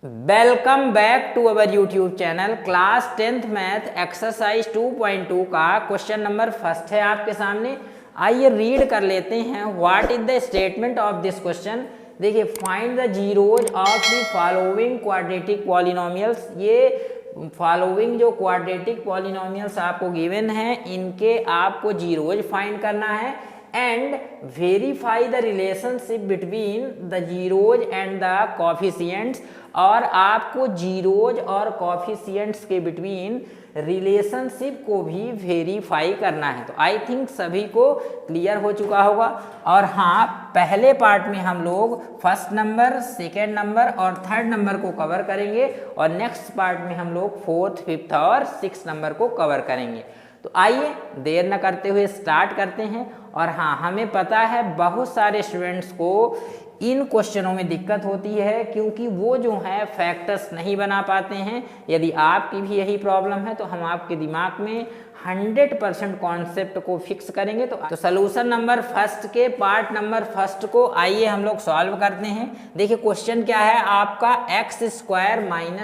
Welcome back to our YouTube channel. Class 10th math exercise 2.2 का question number first है आपके सामने। आइए रीड कर लेते हैं। What is the statement of this question. देखिए, find the zeros of the following quadratic polynomials. ये फॉलोइंग जो क्वाड्रेटिक पॉलिनोमियल्स आपको गिवन हैं, इनके आपको जीरोज फाइंड करना है and verify the relationship between the zeros and the coefficients। और आपको जीरोज और कॉफिशियंट्स के बिटवीन रिलेशनशिप को भी वेरीफाई करना है। तो आई थिंक सभी को क्लियर हो चुका होगा। और हाँ, पहले पार्ट में हम लोग फर्स्ट नंबर, सेकेंड नंबर और थर्ड नंबर को कवर करेंगे और नेक्स्ट पार्ट में हम लोग फोर्थ, फिफ्थ और सिक्स नंबर को कवर करेंगे। तो आइए देर न करते हुए स्टार्ट करते हैं। और हाँ, हमें पता है बहुत सारे स्टूडेंट्स को इन क्वेश्चनों में दिक्कत होती है क्योंकि वो जो है फैक्टर्स नहीं बना पाते हैं। यदि आपकी भी यही प्रॉब्लम है तो हम आपके दिमाग में 100% कॉन्सेप्ट को फिक्स करेंगे। तो सोल्यूशन नंबर फर्स्ट के पार्ट नंबर फर्स्ट को आइए हम लोग सॉल्व करते हैं। देखिए, क्वेश्चन क्या है आपका, x²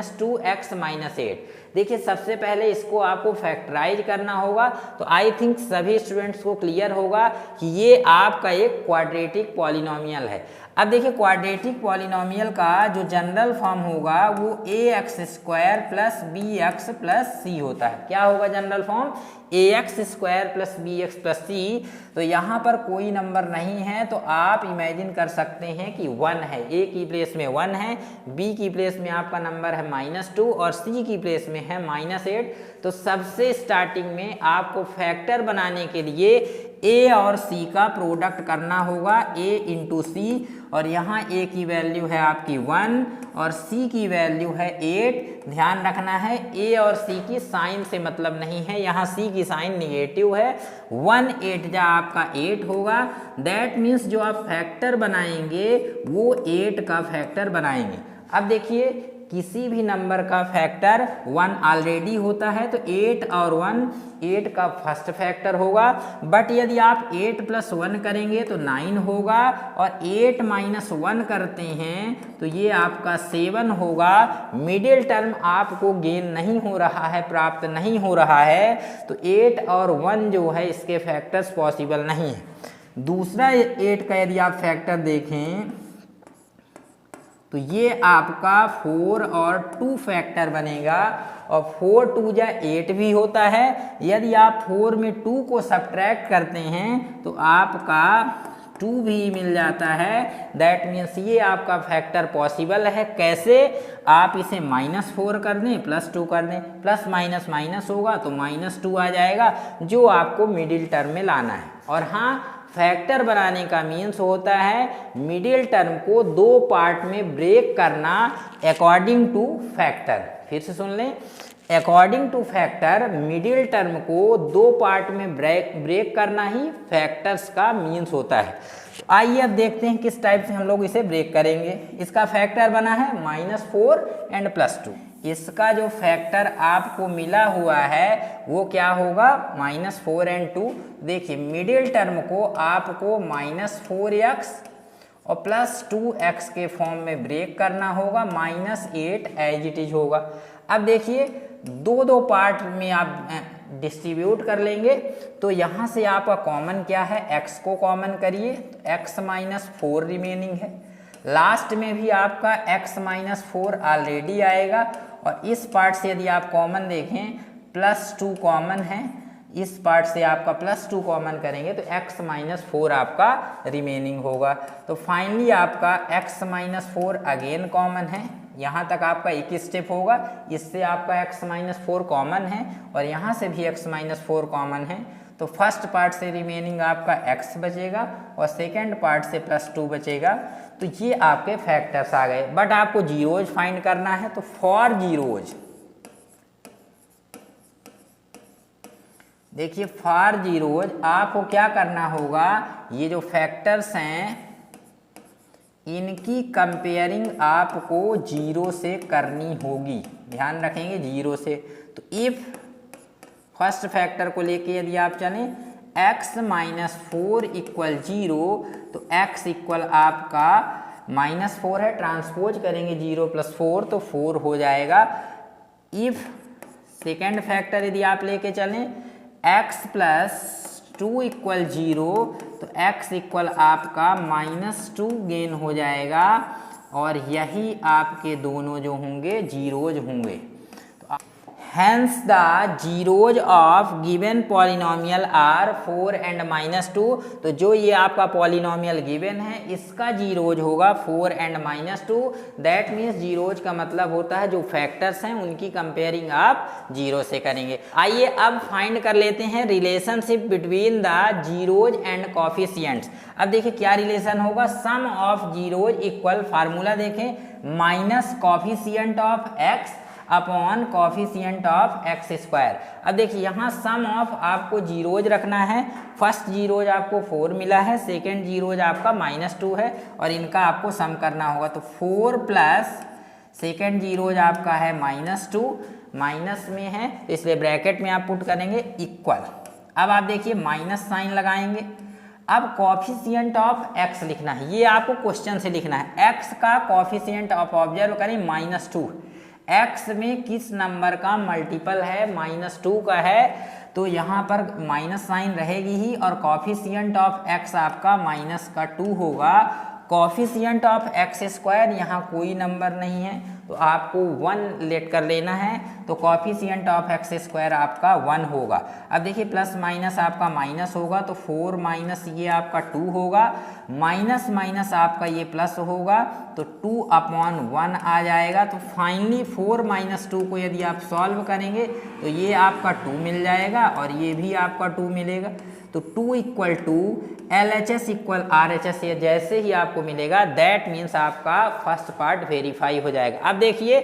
- 2x - 8। देखिए, सबसे पहले इसको आपको फैक्टराइज करना होगा। तो आई थिंक सभी स्टूडेंट्स को क्लियर होगा कि ये आपका एक क्वाड्रेटिक पॉलिनोमियल है। अब देखिए, क्वाड्रेटिक पॉलिनोमियल का जो जनरल फॉर्म होगा वो ax² + bx + c होता है। क्या होगा general form? ax² + bx + c। तो यहाँ पर कोई नंबर नहीं है तो आप इमेजिन कर सकते हैं कि 1 है। a की प्लेस में 1 है, b की प्लेस में आपका नंबर है -2 और c की प्लेस में है -8। तो सबसे स्टार्टिंग में आपको फैक्टर बनाने के लिए a और c का प्रोडक्ट करना होगा, a × c। और यहाँ a की वैल्यू है आपकी 1 और c की वैल्यू है 8। ध्यान रखना है a और c की साइन से मतलब नहीं है, यहाँ c की साइन निगेटिव है। 1 8 जा आपका 8 होगा। दैट मीन्स जो आप फैक्टर बनाएंगे वो 8 का फैक्टर बनाएंगे। अब देखिए, किसी भी नंबर का फैक्टर 1 ऑलरेडी होता है तो 8 और 1 8 का फर्स्ट फैक्टर होगा। बट यदि आप 8 + 1 करेंगे तो 9 होगा और 8 - 1 करते हैं तो ये आपका 7 होगा। मिडिल टर्म आपको गेन नहीं हो रहा है, प्राप्त नहीं हो रहा है। तो 8 और 1 जो है इसके फैक्टर्स पॉसिबल नहीं है। दूसरा 8 का यदि आप फैक्टर देखें तो ये आपका 4 और 2 फैक्टर बनेगा। और 4 2 जा 8 भी होता है। यदि आप 4 में 2 को सब्ट्रैक्ट करते हैं तो आपका 2 भी मिल जाता है। दैट मीन्स ये आपका फैक्टर पॉसिबल है। कैसे? आप इसे -4 कर दें, +2 कर दें, प्लस माइनस माइनस होगा तो -2 आ जाएगा, जो आपको मिडिल टर्म में लाना है। और हाँ, फैक्टर बनाने का मीन्स होता है मिडिल टर्म को 2 पार्ट में ब्रेक करना अकॉर्डिंग टू फैक्टर। फिर से सुन लें, according two factor middle term को 2 पार्ट में ब्रेक करना ही फैक्टर्स का मीन्स होता है। तो आइए अब देखते हैं किस टाइप से हम लोग इसे ब्रेक करेंगे। इसका फैक्टर बना है -4 एंड +2। इसका जो फैक्टर आपको मिला हुआ है वो क्या होगा? -4 एंड 2। देखिए, मिडिल टर्म को आपको -4x और +2x के फॉर्म में ब्रेक करना होगा। -8 एज इट इज होगा। अब देखिए, 2 पार्ट में आप डिस्ट्रीब्यूट कर लेंगे तो यहाँ से आपका कॉमन क्या है? x को कॉमन करिए तो x - 4 रिमेनिंग है। लास्ट में भी आपका x - 4 ऑलरेडी आएगा। और इस पार्ट से यदि आप कॉमन देखें, +2 कॉमन है, इस पार्ट से आपका +2 कॉमन करेंगे तो x - 4 आपका रिमेनिंग होगा। तो फाइनली आपका x - 4 अगेन कॉमन है। यहाँ तक आपका एक ही स्टेप होगा, इससे आपका x - 4 कॉमन है और यहाँ से भी x - 4 कॉमन है। तो फर्स्ट पार्ट से रिमेनिंग आपका x बचेगा और सेकेंड पार्ट से +2 बचेगा। तो ये आपके फैक्टर्स आ गए। बट आपको जीरोज फाइंड करना है। तो फॉर जीरोज, देखिए, फॉर जीरोज आपको क्या करना होगा? ये जो फैक्टर्स हैं इनकी कंपेयरिंग आपको 0 से करनी होगी। ध्यान रखेंगे 0 से। तो इफ फर्स्ट फैक्टर को लेके यदि आप चलें, x - 4 = 0 तो x इक्वल आपका -4 है, ट्रांसपोज करेंगे 0 + 4 तो 4 हो जाएगा। इफ सेकेंड फैक्टर यदि आप लेके चलें x + 2 = 0 तो x इक्वल आपका -2 गेन हो जाएगा और यही आपके दोनों जो होंगे जीरोज होंगे। Hence the zeros of given polynomial are 4 and -2। तो जो ये आपका पॉलिनोमियल गिवन है इसका जीरोज होगा 4 and -2। दैट मीन्स जीरोज का मतलब होता है जो फैक्टर्स हैं उनकी कंपेयरिंग आप जीरो से करेंगे। आइए अब फाइंड कर लेते हैं relationship between the zeros and coefficients. अब देखिए क्या रिलेशन होगा, सम ऑफ जीरोज इक्वल, फार्मूला देखें, minus coefficient of x upon coefficient of x²। अब देखिए यहाँ सम ऑफ आपको जीरोज रखना है। फर्स्ट जीरोज आपको 4 मिला है, सेकेंड जीरोज आपका -2 है और इनका आपको सम करना होगा। तो 4 प्लस सेकेंड जीरोज आपका है -2, माइनस में है तो इसलिए ब्रैकेट में आप पुट करेंगे इक्वल। अब आप देखिए माइनस साइन लगाएंगे। अब कॉफिशिएंट ऑफ x लिखना है, ये आपको क्वेश्चन से लिखना है। x का कॉफिशिएंट आप ऑब्जर्व करें -2, x में किस नंबर का मल्टीपल है, -2 का है, तो यहाँ पर माइनस साइन रहेगी ही और कॉफिशिएंट ऑफ x आपका -2 होगा। कॉफिशिएंट ऑफ x² यहाँ कोई नंबर नहीं है तो आपको 1 लेट कर लेना है, तो कॉफिशिएंट ऑफ x² आपका 1 होगा। अब देखिए प्लस माइनस आपका माइनस होगा तो 4 माइनस ये आपका 2 होगा, माइनस माइनस आपका ये प्लस होगा तो 2/1 आ जाएगा। तो फाइनली 4 - 2 को यदि आप सॉल्व करेंगे तो ये आपका 2 मिल जाएगा और ये भी आपका 2 मिलेगा। तो 2 = LHS = RHS, ये जैसे ही आपको मिलेगा दैट मीन्स आपका फर्स्ट पार्ट वेरीफाई हो जाएगा। अब देखिए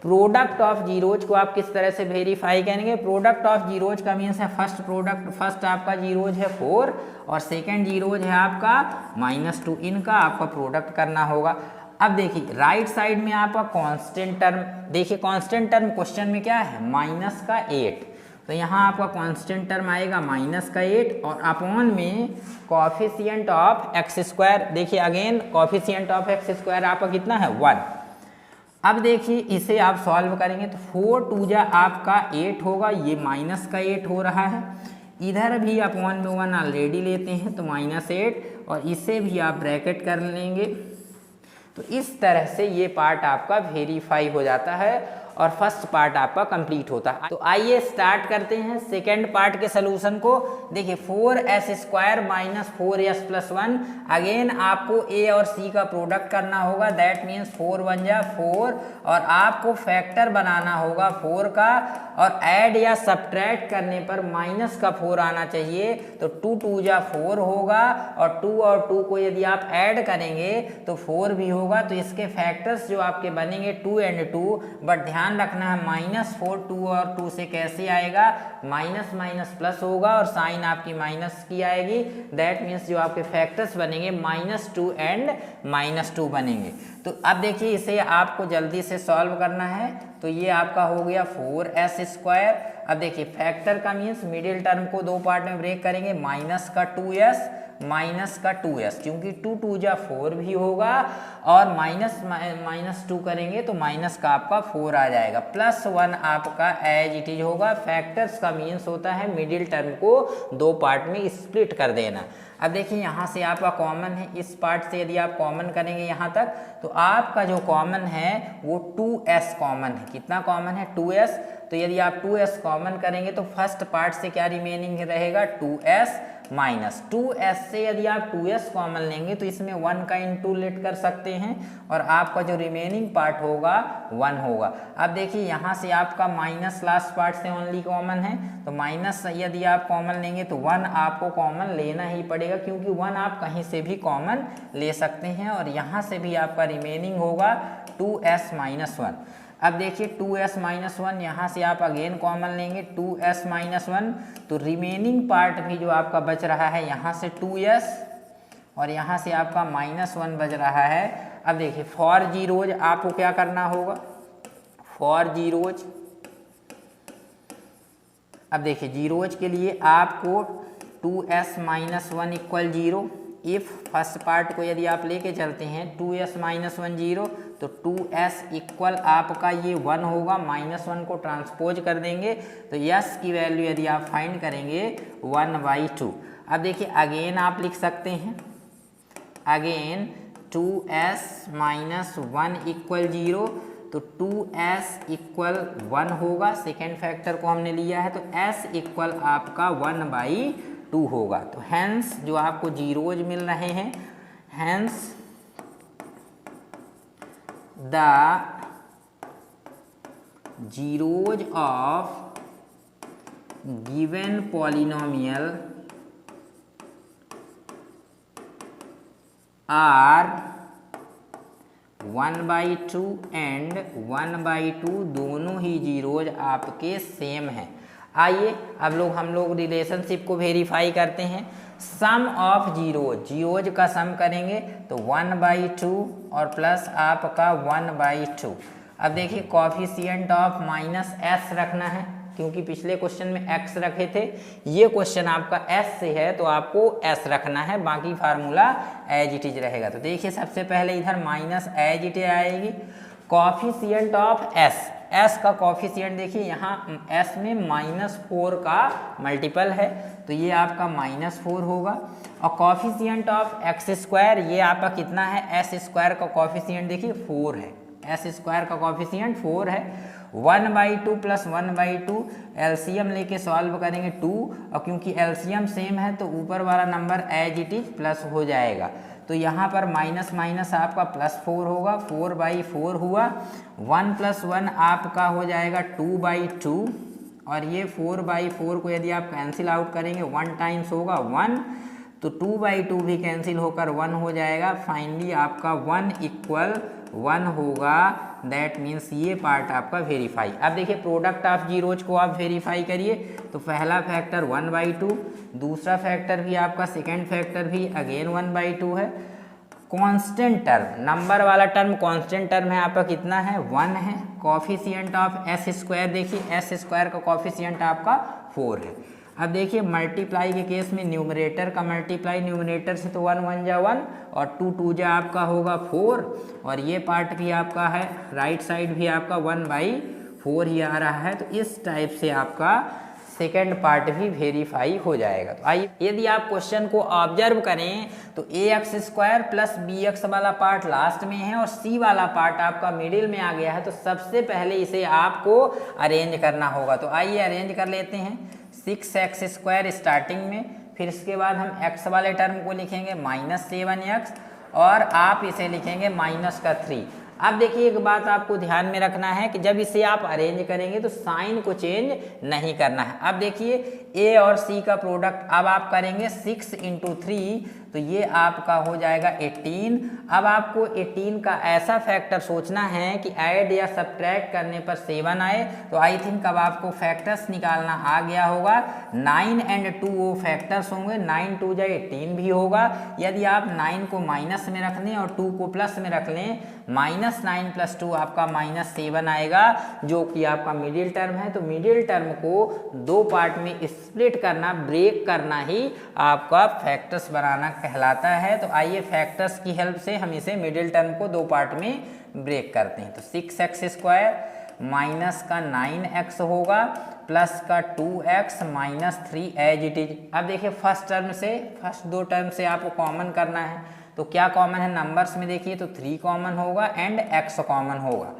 प्रोडक्ट ऑफ जीरोज को आप किस तरह से वेरीफाई करेंगे। प्रोडक्ट ऑफ जीरोज का मीन्स है फर्स्ट आपका जीरोज है 4 और सेकेंड जीरोज है आपका -2, इनका आपका प्रोडक्ट करना होगा। अब देखिए राइट साइड में आपका कांस्टेंट टर्म, देखिए कांस्टेंट टर्म क्वेश्चन में क्या है -8, तो यहाँ आपका कांस्टेंट टर्म आएगा -8 और अपॉन में कॉफिशिएंट ऑफ x²। देखिए अगेन कॉफिशिएंट ऑफ x² आपका कितना है 1। अब देखिए इसे आप सॉल्व करेंगे तो 4 × 2 आपका 8 होगा, ये -8 हो रहा है। इधर भी अपॉन में 1 ऑलरेडी लेते हैं तो -8 और इसे भी आप ब्रैकेट कर लेंगे। तो इस तरह से ये पार्ट आपका वेरीफाई हो जाता है और फर्स्ट पार्ट आपका कंप्लीट होता है। तो आइए स्टार्ट करते हैं सेकेंड पार्ट के सोल्यूशन को। देखिए 4s² - 4s + 1, अगेन आपको a और c का प्रोडक्ट करना होगा, दैट मीन्स 4 × 1 = 4 और आपको फैक्टर बनाना होगा 4 का और ऐड या सब्ट्रैक्ट करने पर माइनस का 4 आना चाहिए। तो 2 × 2 = 4 होगा और 2 और 2 को यदि आप ऐड करेंगे तो 4 भी होगा। तो इसके फैक्टर्स जो आपके बनेंगे 2 and 2, बट ध्यान रखना है -4 2 और 2 से कैसे आएगा, माइनस माइनस प्लस होगा और साइन आपकी माइनस की आएगी। दैट मीन्स जो आपके फैक्टर्स बनेंगे -2 and -2 बनेंगे। तो अब देखिए इसे आपको जल्दी से सॉल्व करना है। तो ये आपका हो गया 4s²। अब देखिए फैक्टर का मीन्स मिडिल टर्म को 2 पार्ट में ब्रेक करेंगे, माइनस का 2s क्योंकि 2 × 2 = 4 भी होगा और -2 करेंगे तो माइनस का आपका 4 आ जाएगा, +1 आपका एज इट इज होगा। फैक्टर्स का मीन्स होता है मिडिल टर्म को 2 पार्ट में स्प्लिट कर देना। अब देखिए यहाँ से आपका कॉमन है, इस पार्ट से यदि आप कॉमन करेंगे यहाँ तक तो आपका जो कॉमन है वो 2s कॉमन है। कितना कॉमन है 2s। तो यदि आप 2s कॉमन करेंगे तो फर्स्ट पार्ट से क्या रिमेनिंग रहेगा 2s - 2s से यदि आप 2s कॉमन लेंगे तो इसमें 1 का इंटू लेट कर सकते हैं और आपका जो रिमेनिंग पार्ट होगा 1 होगा। अब देखिए यहाँ से आपका माइनस लास्ट पार्ट से ओनली कॉमन है, तो माइनस यदि आप कॉमन लेंगे तो 1 आपको कॉमन लेना ही पड़ेगा क्योंकि 1 आप कहीं से भी कॉमन ले सकते हैं और यहाँ से भी आपका रिमेनिंग होगा 2s - 1। अब देखिए 2s - 1 यहाँ से आप अगेन कॉमन लेंगे 2s - 1, तो रिमेनिंग पार्ट भी जो आपका बच रहा है यहाँ से 2s और यहाँ से आपका -1 बच रहा है। अब देखिए फॉर जीरोज आपको क्या करना होगा, फॉर जीरोज, अब देखिए जीरोज के लिए आपको 2s - 1 = 0, इफ़ फर्स्ट पार्ट को यदि आप लेके चलते हैं 2s माइनस 1 0, तो 2s इक्वल आपका ये 1 होगा, -1 को ट्रांसपोज कर देंगे तो s की वैल्यू यदि आप फाइंड करेंगे 1/2। अब देखिए अगेन आप लिख सकते हैं, अगेन 2s माइनस 1 इक्वल 0, तो 2s इक्वल 1 होगा, सेकेंड फैक्टर को हमने लिया है तो s इक्वल आपका 1/2 होगा। तो हैंस जो आपको जीरोज मिल रहे हैं, hence the zeros of given polynomial are 1/2 and 1/2 दोनों ही जीरोज आपके सेम हैं। आइए अब हम लोग रिलेशनशिप को वेरीफाई करते हैं। सम ऑफ जीरोज का सम करेंगे तो 1/2 और प्लस आपका 1/2। अब देखिए कॉफिशिएंट ऑफ -s रखना है, क्योंकि पिछले क्वेश्चन में x रखे थे, ये क्वेश्चन आपका s से है तो आपको s रखना है, बाकी फार्मूला एज इट इज रहेगा। तो देखिए सबसे पहले इधर माइनस एज इट आएगी, कॉफिशिएंट ऑफ s का कॉफिशिएंट देखिए यहाँ s में -4 का मल्टीपल है तो ये आपका -4 होगा, और कॉफिशिएंट ऑफ x², ये आपका कितना है, s² का कॉफिशिएंट देखिए 4 है, s² का कॉफिशिएंट 4 है। 1/2 प्लस 1/2 एलसीएम लेके सॉल्व करेंगे 2, और क्योंकि एलसीएम सेम है तो ऊपर वाला number as it is plus हो जाएगा, तो यहाँ पर माइनस माइनस आपका +4 होगा, 4/4 हुआ, 1 + 1 आपका हो जाएगा 2/2, और ये 4/4 को यदि आप कैंसिल आउट करेंगे 1 टाइम्स होगा 1, तो 2/2 भी कैंसिल होकर 1 हो जाएगा। फाइनली आपका 1 इक्वल 1 होगा, दैट मीन्स ये पार्ट आपका वेरीफाई। अब देखिए प्रोडक्ट ऑफ जीरोज को आप वेरीफाई करिए, तो पहला फैक्टर 1/2, दूसरा फैक्टर भी आपका सेकेंड फैक्टर भी अगेन 1/2 है। कांस्टेंट टर्म, नंबर वाला टर्म कांस्टेंट टर्म है आपका कितना है, 1 है। कॉफिशिएंट ऑफ s² देखिए s² का कॉफिशिएंट आपका 4 है। अब देखिए मल्टीप्लाई के केस में न्यूमरेटर का मल्टीप्लाई न्यूमरेटर से तो 1 1 जा 1 और 2 2 जा आपका होगा 4, और ये पार्ट भी आपका है, राइट साइड भी आपका 1/4 ही आ रहा है, तो इस टाइप से आपका सेकेंड पार्ट भी वेरीफाई हो जाएगा। तो आइए यदि आप क्वेश्चन को ऑब्जर्व करें तो ax² प्लस bx वाला पार्ट लास्ट में है और c वाला पार्ट आपका मिडिल में आ गया है, तो सबसे पहले इसे आपको अरेंज करना होगा। तो आइए अरेंज कर लेते हैं, 6x² स्टार्टिंग में, फिर इसके बाद हम x वाले टर्म को लिखेंगे -7x, और आप इसे लिखेंगे -3। अब देखिए एक बात आपको ध्यान में रखना है कि जब इसे आप अरेंज करेंगे तो साइन को चेंज नहीं करना है। अब देखिए a और c का प्रोडक्ट अब आप करेंगे 6 × 3, तो ये आपका हो जाएगा 18। अब आपको 18 का ऐसा फैक्टर सोचना है कि ऐड या सब्ट्रैक्ट करने पर 7 आए, तो आई थिंक अब आपको फैक्टर्स निकालना आ गया होगा। 9 और 2 वो फैक्टर्स होंगे, 9 2 जा 18 भी होगा। यदि आप 9 को माइनस में रख लें और 2 को प्लस में रख लें, -9 + 2 आपका -7 आएगा, जो कि आपका मिडिल टर्म है। तो मिडिल टर्म को दो पार्ट में स्प्लिट करना, ब्रेक करना ही आपका फैक्टर्स बनाना कहलाता है। तो आइए फैक्टर्स की हेल्प से हम इसे मिडिल टर्म को दो पार्ट में ब्रेक करते हैं। तो 6x² माइनस का 9x होगा, प्लस का 2x -3 एज इट इज। अब देखिए फर्स्ट दो टर्म से आपको कॉमन करना है, तो क्या कॉमन है नंबर्स में देखिए, तो 3 कॉमन होगा एंड x कॉमन होगा।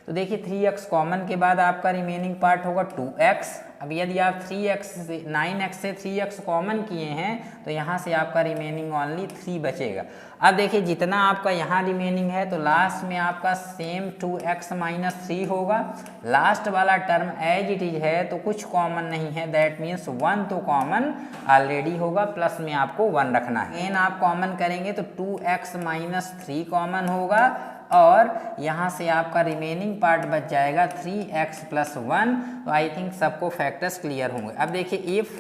तो देखिए 3x कॉमन के बाद आपका रिमेनिंग पार्ट होगा 2x। अब यदि आप 9x से 3x कॉमन किए हैं तो यहाँ से आपका रिमेनिंग ओनली 3 बचेगा। अब देखिए जितना आपका यहाँ रिमेनिंग है तो लास्ट में आपका सेम 2x -3 होगा। लास्ट वाला टर्म एज इट इज है तो कुछ कॉमन नहीं है, दैट मीन्स 1 तो कॉमन ऑलरेडी होगा, प्लस में आपको 1 रखना है। एन आप कॉमन करेंगे तो 2x -3 कॉमन होगा, और यहाँ से आपका रिमेनिंग पार्ट बच जाएगा 3x + 1। तो आई थिंक सबको फैक्टर्स क्लियर होंगे। अब देखिए इफ़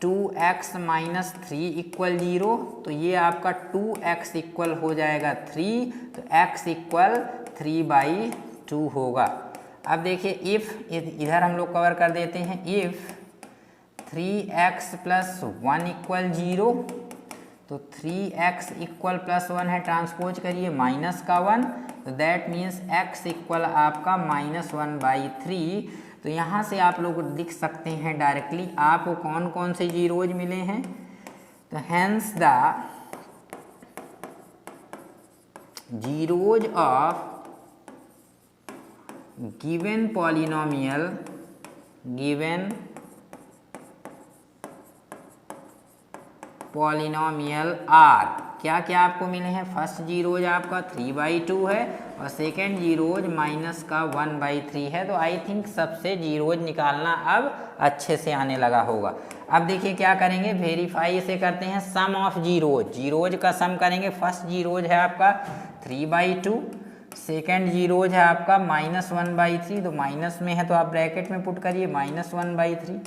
2x -3 = 0, तो ये आपका 2x इक्वल हो जाएगा 3, तो x इक्वल 3/2 होगा। अब देखिए इफ़, इधर हम लोग कवर कर देते हैं, इफ़ 3x + 1 = 0, तो 3x इक्वल +1 है, ट्रांसपोज करिए माइनस का 1, तो दैट मीन्स x इक्वल आपका -1/3। तो यहाँ से आप लोग लिख सकते हैं डायरेक्टली आपको कौन कौन से जीरोज मिले हैं। तो hence the zeros of given polynomial are, क्या क्या आपको मिले हैं। फर्स्ट जीरोज आपका 3/2 है और सेकेंड जीरोज माइनस का 1/3 है। तो आई थिंक सबसे जीरोज निकालना अब अच्छे से आने लगा होगा। अब देखिए क्या करेंगे, वेरीफाई इसे करते हैं सम ऑफ जीरोज का सम करेंगे। फर्स्ट जीरोज है आपका 3/2, सेकेंड जीरोज है आपका -1/3, तो माइनस में है तो आप ब्रैकेट में पुट करिए -1/3।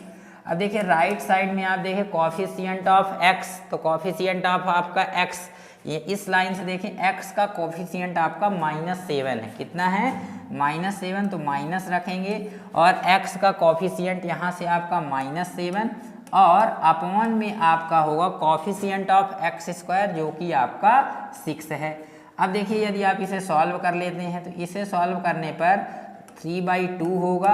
अब देखिए राइट साइड में आप देखिए कॉफिशिएंट ऑफ x, तो कॉफिशिएंट ऑफ आपका x, ये इस लाइन से देखें x का कॉफिशिएंट आपका -7 है। कितना है, -7, तो माइनस रखेंगे और x का कॉफिशिएंट यहाँ से आपका -7 और अपॉन में आपका होगा कॉफिशिएंट ऑफ x² जो कि आपका 6 है। अब देखिए यदि आप इसे सॉल्व कर लेते हैं तो इसे सॉल्व करने पर 3/2 होगा,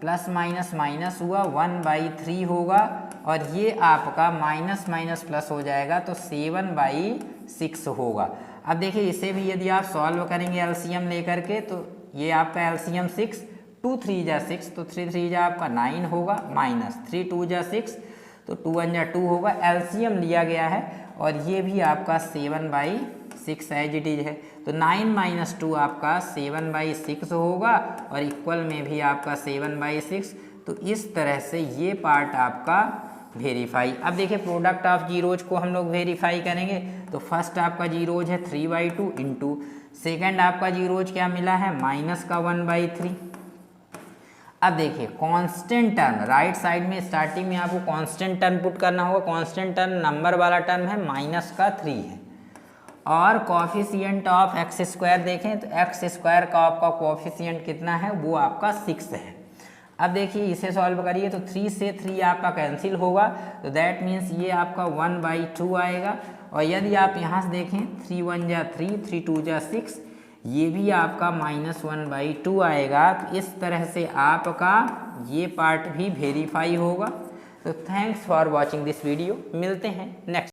प्लस माइनस माइनस हुआ 1/3 होगा और ये आपका माइनस माइनस प्लस हो जाएगा तो 7/6 होगा। अब देखिए इसे भी यदि आप सॉल्व करेंगे एलसीएम लेकर के तो ये आपका एलसीएम 6, 2 3 जा 6, तो 3 3 जा आपका 9 होगा, माइनस 3 2 जा 6, तो 2 1 जा 2 होगा। एलसीएम लिया गया है और ये भी आपका 7/6 एज इट इज है, तो 9 - 2 आपका 7/6 होगा और इक्वल में भी आपका 7/6। तो इस तरह से ये पार्ट आपका वेरीफाई। अब देखिए प्रोडक्ट ऑफ जीरोज को हम लोग वेरीफाई करेंगे। तो फर्स्ट आपका जीरोज है 3/2 इंटू सेकेंड आपका जीरोज क्या मिला है -1/3। अब देखिए कांस्टेंट टर्म राइट साइड में स्टार्टिंग में आपको कांस्टेंट टर्म पुट करना होगा। कांस्टेंट टर्म नंबर वाला टर्म है -3 है और कॉफिशिएंट ऑफ x² देखें तो x² का आपका कॉफिशिएंट कितना है, वो आपका 6 है। अब देखिए इसे सॉल्व करिए तो 3 से 3 आपका कैंसिल होगा, तो दैट मीन्स ये आपका 1/2 आएगा। और यदि आप यहाँ से देखें 3 1 जा 3, 3 2 जा 6, ये भी आपका -1/2 आएगा। तो इस तरह से आपका ये पार्ट भी वेरीफाई होगा। तो thanks for watching this video, मिलते हैं नेक्स्ट।